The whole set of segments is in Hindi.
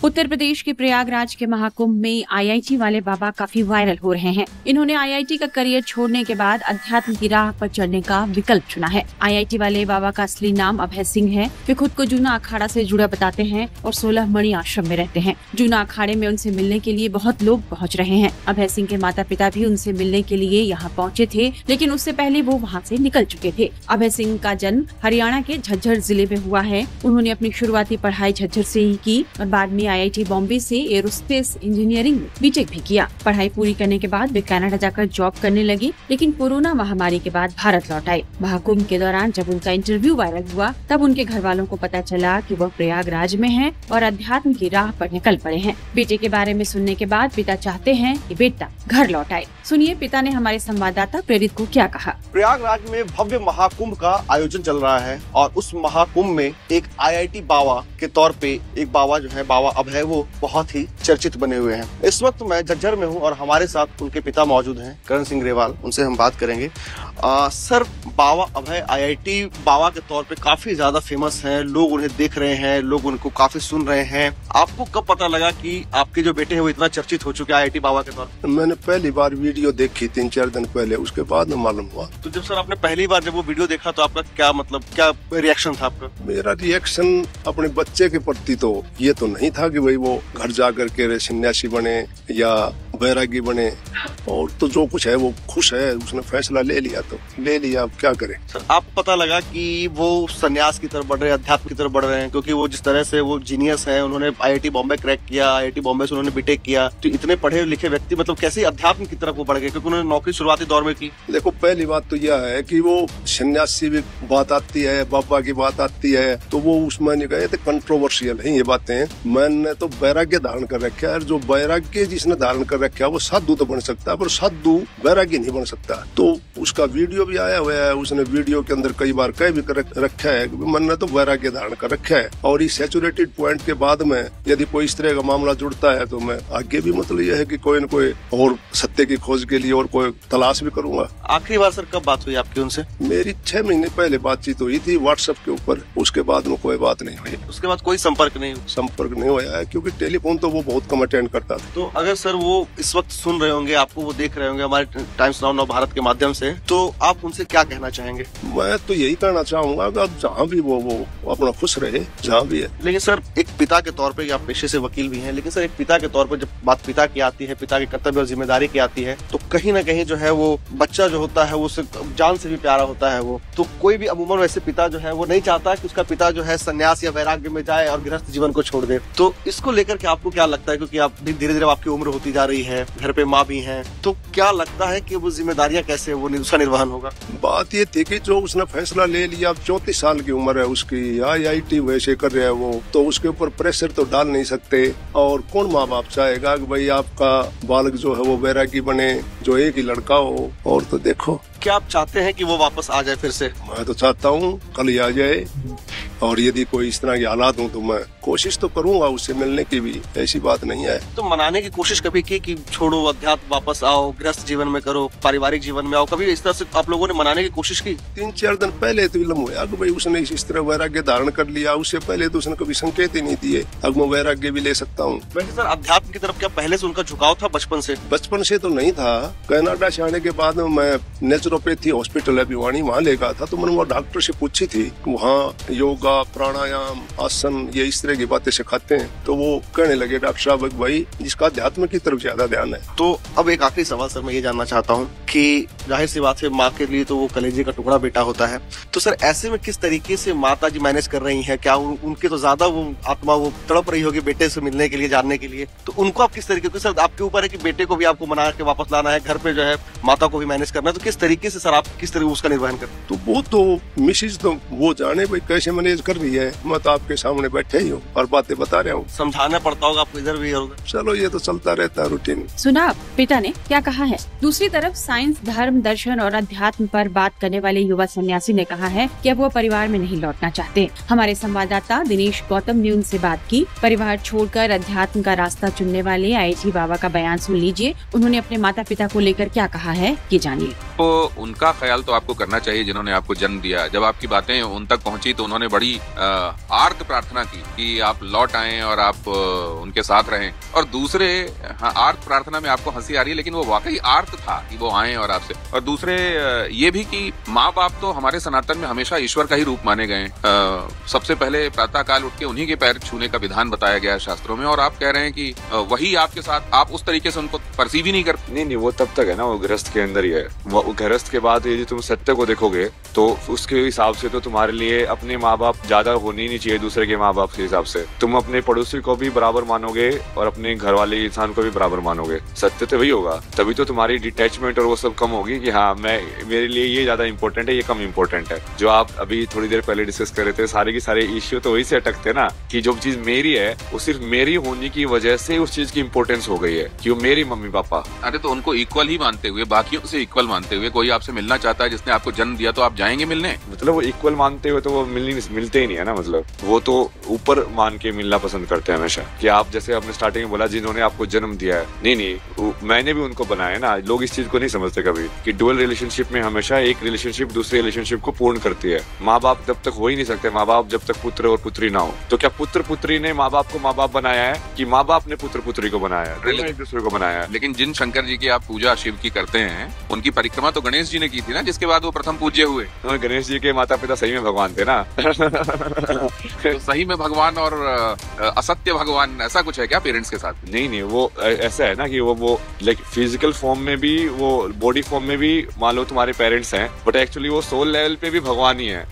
उत्तर प्रदेश के प्रयागराज के महाकुंभ में आईआईटी वाले बाबा काफी वायरल हो रहे हैं। इन्होंने आईआईटी का करियर छोड़ने के बाद अध्यात्म की राह पर चढ़ने का विकल्प चुना है। आईआईटी वाले बाबा का असली नाम अभय सिंह है। वे खुद को जूना अखाड़ा से जुड़ा बताते हैं और 16 मणि आश्रम में रहते हैं। जूना अखाड़े में उनसे मिलने के लिए बहुत लोग पहुँच रहे हैं। अभय सिंह के माता पिता भी उनसे मिलने के लिए यहाँ पहुँचे थे, लेकिन उससे पहले वो वहाँ से निकल चुके थे। अभय सिंह का जन्म हरियाणा के झज्जर जिले में हुआ है। उन्होंने अपनी शुरुआती पढ़ाई झज्जर से ही की और बाद में आईआईटी बॉम्बे से एरोस्पेस इंजीनियरिंग में बीटेक भी किया। पढ़ाई पूरी करने के बाद वे कनाडा जाकर जॉब करने लगे, लेकिन कोरोना महामारी के बाद भारत लौट आए। महाकुंभ के दौरान जब उनका इंटरव्यू वायरल हुआ, तब उनके घर वालों को पता चला कि वह प्रयागराज में हैं और अध्यात्म की राह पर निकल पड़े हैं। बेटे के बारे में सुनने के बाद पिता चाहते हैं कि बेटा घर लौट आए। सुनिए पिता ने हमारे संवाददाता प्रेरित को क्या कहा। प्रयागराज में भव्य महाकुंभ का आयोजन चल रहा है और उस महाकुंभ में एक आईआईटी बाबा के तौर पे एक बाबा जो है बाबा अभय, वो बहुत ही चर्चित बने हुए हैं। इस वक्त मैं झज्जर में हूँ और हमारे साथ उनके पिता मौजूद हैं, करण सिंह ग्रेवाल। उनसे हम बात करेंगे। सर, बाबा अभय आईआईटी बाबा के तौर पे काफी ज्यादा फेमस हैं, लोग उन्हें देख रहे हैं, लोग उनको काफी सुन रहे हैं। आपको कब पता लगा कि आपके जो बेटे हैं वो इतना चर्चित हो चुके हैं आईआईटी बाबा के तौर पे? मैंने पहली बार वीडियो देखी 3-4 दिन पहले, उसके बाद में मालूम हुआ। तो जब सर आपने पहली बार जब वो वीडियो देखा तो आपका क्या रिएक्शन था आपका? मेरा रिएक्शन अपने बच्चे के प्रति तो ये तो नहीं था कि भाई वो घर जा करके सन्यासी बने या बैरागी बने, और तो जो कुछ है वो खुश है, उसने फैसला ले लिया तो ले लिया, अब क्या करें। सर, आपको पता लगा कि वो सन्यास की तरफ बढ़ रहे हैं, अध्यात्म की तरफ बढ़ रहे हैं, क्योंकि वो जिस तरह से वो जीनियस हैं, उन्होंने आईआईटी बॉम्बे क्रैक किया, आईआईटी बॉम्बे से उन्होंने बीटेक किया, तो इतने पढ़े लिखे व्यक्ति मतलब कैसे अध्यात्म की तरफ वो बढ़ गए, क्योंकि उन्होंने नौकरी शुरुआती दौर में की। देखो, पहली बात तो यह है कि वो सन्यासी भी बात आती है, बाबा की बात आती है, तो वो उसमें नहीं गए थे, कंट्रोवर्शियल है ये बातें। मैंने तो वैराग्य धारण कर रखा है, जो वैराग्य जिसने धारण कर रखा है वो साधु तो बन सकता है, पर साधु वैराग्य नहीं बन सकता। तो उसका वीडियो भी आया हुआ है, उसने वीडियो के अंदर कई बार कह भी कर रखा है कि मैंने तो वैराग्य धारण कर रखा है। और इस सैचुरेटेड पॉइंट के बाद में यदि कोई इस तरह का मामला जुड़ता है तो मैं आगे भी मतलब यह है कि कोई न कोई और सत्य की खोज के लिए और कोई तलाश भी करूंगा। आखिरी बार सर कब बात हुई आपकी उनसे? मेरी 6 महीने पहले बातचीत हुई थी व्हाट्सएप के ऊपर, उसके बाद में कोई बात नहीं हुई। उसके बाद कोई संपर्क नहीं हुआ है, क्योंकि टेलीफोन तो वो बहुत कम अटेंड करता था। तो अगर सर वो इस वक्त सुन रहे होंगे, आपको वो देख रहे होंगे हमारे टाइम्स नाउ भारत के माध्यम से, तो आप उनसे क्या कहना चाहेंगे? मैं तो यही कहना चाहूंगा कि अब जहाँ भी वो अपना खुश रहे, जहाँ भी है। लेकिन सर, एक पिता के तौर पे, आप पेशे से वकील भी हैं, लेकिन सर एक पिता के तौर पे जब बात पिता की आती है, पिता के कर्तव्य और जिम्मेदारी की आती है, तो कहीं ना कहीं जो है वो बच्चा जो होता है वो जान से भी प्यारा होता है। वो तो कोई भी अमूमन वैसे पिता जो है वो नहीं चाहता कि उसका पिता जो है संन्यास या वैराग्य में जाए और गृहस्थ जीवन को छोड़ दे। तो इसको लेकर के आपको क्या लगता है, क्योंकि आप धीरे धीरे आपकी उम्र होती जा रही है, घर पे माँ भी है, तो क्या लगता है कि वो जिम्मेदारियां कैसे वो उसका निर्वहन होगा? बात ये थी कि जो उसने फैसला ले लिया, अब 34 साल की उम्र है उसकी, आईआईटी वैसे कर रहे हैं वो, तो उसके ऊपर प्रेशर तो डाल नहीं सकते। और कौन माँ बाप चाहेगा कि भाई आपका बालक जो है वो वैरागी बने, जो एक ही लड़का हो। और तो देखो, क्या आप चाहते हैं कि वो वापस आ जाए फिर से? मैं तो चाहता हूँ कल ही आ जाए, और यदि कोई इस तरह की हालात हो तो मैं कोशिश तो करूंगा उससे मिलने की भी, ऐसी बात नहीं है। तो मनाने की कोशिश कभी की कि छोड़ो अध्यात्म, वापस आओ, गृहस्थ जीवन में करो, पारिवारिक जीवन में आओ, कभी इस तरह से आप लोगों ने मनाने की कोशिश की? 3-4 दिन पहले तो विलम्ब हुआ कि भाई उसने इस तरह वैराग्य धारण कर लिया, उससे पहले तो उसने कभी संकेत ही नहीं दिए अब मैं वैराग्य भी ले सकता हूँ। वैसे सर, अध्यात्म की तरफ क्या पहले से उनका झुकाव था बचपन से? बचपन से तो नहीं था। कनाडा से आने के बाद मैं नेचुरोपैथी हॉस्पिटल है भिवानी, वहाँ ले गया था, तो मैंने वो डॉक्टर से पूछी थी, वहाँ योगा, प्राणायाम, आसन, ये इस तरह की बातें सिखाते हैं। तो वो कहने लगे डॉक्टर साहब भाई जिसका अध्यात्म की तरफ ज्यादा ध्यान है। तो अब एक आखिरी सवाल सर, मैं ये जानना चाहता हूँ कि जाहिर सी बात है माँ के लिए तो वो कलेजे का टुकड़ा बेटा होता है, तो सर ऐसे में किस तरीके से माता जी मैनेज कर रही हैं? क्या उनके तो ज्यादा वो आत्मा वो तड़प रही होगी बेटे से मिलने के लिए, जानने के लिए, तो उनको आप किस तरीके से, सर आपके ऊपर है कि बेटे को भी आपको मना के वापस लाना है, घर पे जो है माता को भी मैनेज करना है, तो किस तरीके से सर आप किस तरह उसका निर्वहन करते? तो वो तो मिसिज तो वो जाने भाई कैसे मैनेज कर रही है, मैं तो आपके सामने बैठे ही हूँ और बातें बता रहा हूँ। समझाना पड़ता होगा आपको इधर भी होगा। चलो ये तो चलता रहता है रूटीन। सुना पिता ने क्या कहा है। दूसरी तरफ साइंस, धर्म, दर्शन और अध्यात्म पर बात करने वाले युवा सन्यासी ने कहा है कि अब वो परिवार में नहीं लौटना चाहते। हमारे संवाददाता दिनेश गौतम ने उनसे बात की। परिवार छोड़कर अध्यात्म का रास्ता चुनने वाले आईआईटी बाबा का बयान सुन लीजिए। उन्होंने अपने माता पिता को लेकर क्या कहा है, ये जानिए। आप उनका ख्याल तो आपको करना चाहिए जिन्होंने आपको जन्म दिया। जब आपकी बातें उन तक पहुंची तो उन्होंने बड़ी आर्त प्रार्थना की कि आप लौट आएं और आप उनके साथ रहें। और दूसरे, हाँ, आर्त प्रार्थना में आपको हंसी आ रही है, लेकिन वो वाकई आर्त था कि वो आएं और आपसे। और दूसरे ये भी कि माँ बाप तो हमारे सनातन में हमेशा ईश्वर का ही रूप माने गए। सबसे पहले प्रातः काल उठ के उन्हीं के पैर छूने का विधान बताया गया है शास्त्रों में, और आप कह रहे हैं कि वही आपके साथ, आप उस तरीके से उनको परसीव ही नहीं कर। नहीं, वो तब तक है ना, वो गृहस्थ के अंदर ही है। वो गृहस्थ के बाद यदि तुम सत्य को देखोगे तो उसके हिसाब से तो तुम्हारे लिए अपने माँ बाप ज्यादा होने ही नहीं चाहिए दूसरे के माँ बाप के हिसाब से। तुम अपने पड़ोसी को भी बराबर मानोगे और अपने घर वाले इंसान को भी बराबर मानोगे। सत्य तो वही होगा, तभी तो तुम्हारी डिटैचमेंट और वो सब कम होगी कि हाँ, मेरे लिए ये ज्यादा इंपॉर्टेंट है, ये कम इंपॉर्टेंट है। जो आप अभी थोड़ी देर पहले डिस्कस कर रहे थे, सारे के सारे इश्यू तो वही से अटकते ना कि जो चीज मेरी है वो सिर्फ मेरी होने की वजह से उस चीज की इंपॉर्टेंस हो गई है कि वो मेरी मम्मी पापा। अरे तो उनको इक्वल ही मानते हुए, बाकियों से इक्वल मानते हुए, कोई आपसे मिलना चाहता है जिसने आपको जन्म दिया तो आप जाएंगे मिलने? मतलब वो इक्वल मानते हुए तो वो मिलते ही नहीं है ना। मतलब वो तो ऊपर मान के मिलना पसंद करते हैं हमेशा कि आप, जैसे आपने स्टार्टिंग में बोला, जिन्होंने आपको जन्म दिया है। नहीं, मैंने भी उनको बनाया ना। लोग इस चीज को नहीं समझते कभी कि डुअल रिलेशनशिप में हमेशा एक रिलेशनशिप दूसरे रिलेशनशिप को पूर्ण करती है। माँ बाप जब तक हो ही नहीं सकते, माँ बाप जब तक पुत्र और पुत्री ना हो। तो क्या पुत्र पुत्री ने माँ बाप को माँ बाप बनाया है कि माँ बाप ने पुत्र पुत्री को बनाया है? एक दूसरे को बनाया है। लेकिन जिन शंकर जी की आप पूजा शिव की करते हैं, उनकी परिक्रमा तो गणेश जी ने की थी ना, जिसके बाद वो प्रथम पूज्य हुए। गणेश जी के माता पिता सही में भगवान थे ना। तो सही में भगवान और असत्य भगवान, ऐसा कुछ है क्या पेरेंट्स के साथ? नहीं, वो ऐसा है ना कि वो लाइक फिजिकल फॉर्म में भी, वो बॉडी फॉर्म में भी मान लो तुम्हारे पेरेंट्स हैं, बट एक्चुअली वो सोल लेवल पे भी भगवान ही है।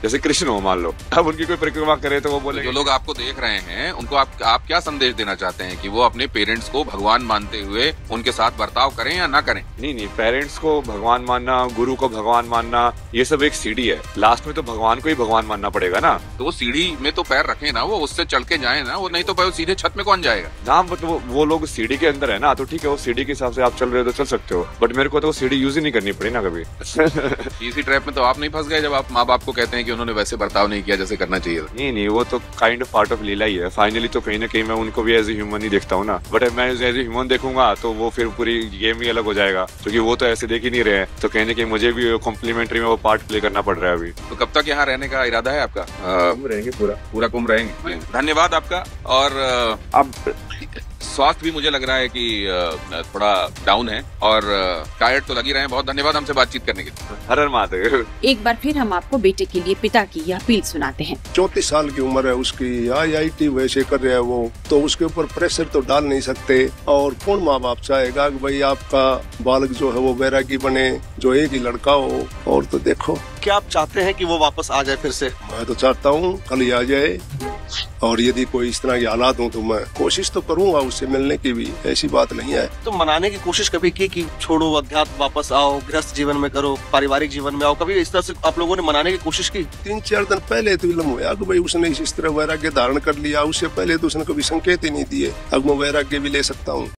जैसे कृष्ण हो मान लो, अब उनकी कोई परिक्रमा करे तो वो बोले। जो लोग आपको देख रहे हैं उनको आप क्या संदेश देना चाहते हैं कि वो अपने पेरेंट्स को भगवान मानते हुए उनके साथ बर्ताव करें या ना करें? नहीं, पेरेंट्स को भगवान मानना, गुरु को भगवान मानना, ये सब एक सीढ़ी है। लास्ट में तो भगवान को ही भगवान मानना पड़ेगा ना। तो वो सीढ़ी में तो पैर रखे ना, वो उससे चढ़ के जाए ना, वो नहीं तो सीधे छत में कौन जाएगा? हाँ, बट वो लोग सीढ़ी के अंदर है ना, तो ठीक है, वो सीढ़ी के हिसाब से आप चल रहे हो तो चल सकते हो। बट मेरे को तो सीढ़ी यूज ही नहीं करनी पड़ी ना कभी। इसी ट्रैप में तो आप नहीं फंस गए जब आप माँ बाप को कहते हैं कि उन्होंने वैसे बर्ताव नहीं किया जैसे करना चाहिए? नहीं, वो तो काइंड ऑफ पार्ट ऑफ लीला ही है। फाइनली तो कहीं ना कहीं मैं उनको भी एज ए ह्यूमन ही देखता हूँ ना। बट मैं एज ए ह्यूमन देखूंगा तो वो फिर पूरी गेम ही अलग हो जाएगा, क्योंकि वो तो ऐसे देख ही नहीं रहे हैं। तो कहीं ना कहीं मुझे भी कॉम्प्लीमेंट्री में वो पार्ट प्ले करना पड़ रहा है अभी। तो कब तक यहाँ रहने का इरादा है आपका? रहेंगे, पूरा कुंभ रहेंगे। धन्यवाद आपका। और अब स्वास्थ्य भी मुझे लग रहा है कि थोड़ा डाउन है और टायर्ड तो लग ही रहे हैं। बहुत धन्यवाद हमसे बातचीत करने के लिए। हर हर महादेव। एक बार फिर हम आपको बेटे के लिए पिता की यह अपील सुनाते हैं। 34 साल की उम्र है उसकी, IIT वैसे कर रहा है वो, तो उसके ऊपर प्रेशर तो डाल नहीं सकते। और कौन माँ बाप चाहेगा कि भाई आपका बालक जो है वो वैरागी बने, जो एक ही लड़का हो। और तो देखो, क्या आप चाहते हैं कि वो वापस आ जाए फिर से? मैं तो चाहता हूँ कल ही आ जाए, और यदि कोई इस तरह के हालात हो तो मैं कोशिश तो करूंगा उससे मिलने की भी, ऐसी बात नहीं है। तो मनाने की कोशिश कभी की कि छोड़ो अध्यात्म, वापस आओ, गृहस्थ जीवन में करो, पारिवारिक जीवन में आओ, कभी इस तरह से आप लोगों ने मनाने की कोशिश की? 3-4 दिन पहले तो इल्म हुआ कि भाई उसने इस तरह वैराग्य धारण कर लिया, उससे पहले तो उसने कभी संकेत ही नहीं दिए। अब मैं वैराग्य भी ले सकता हूँ।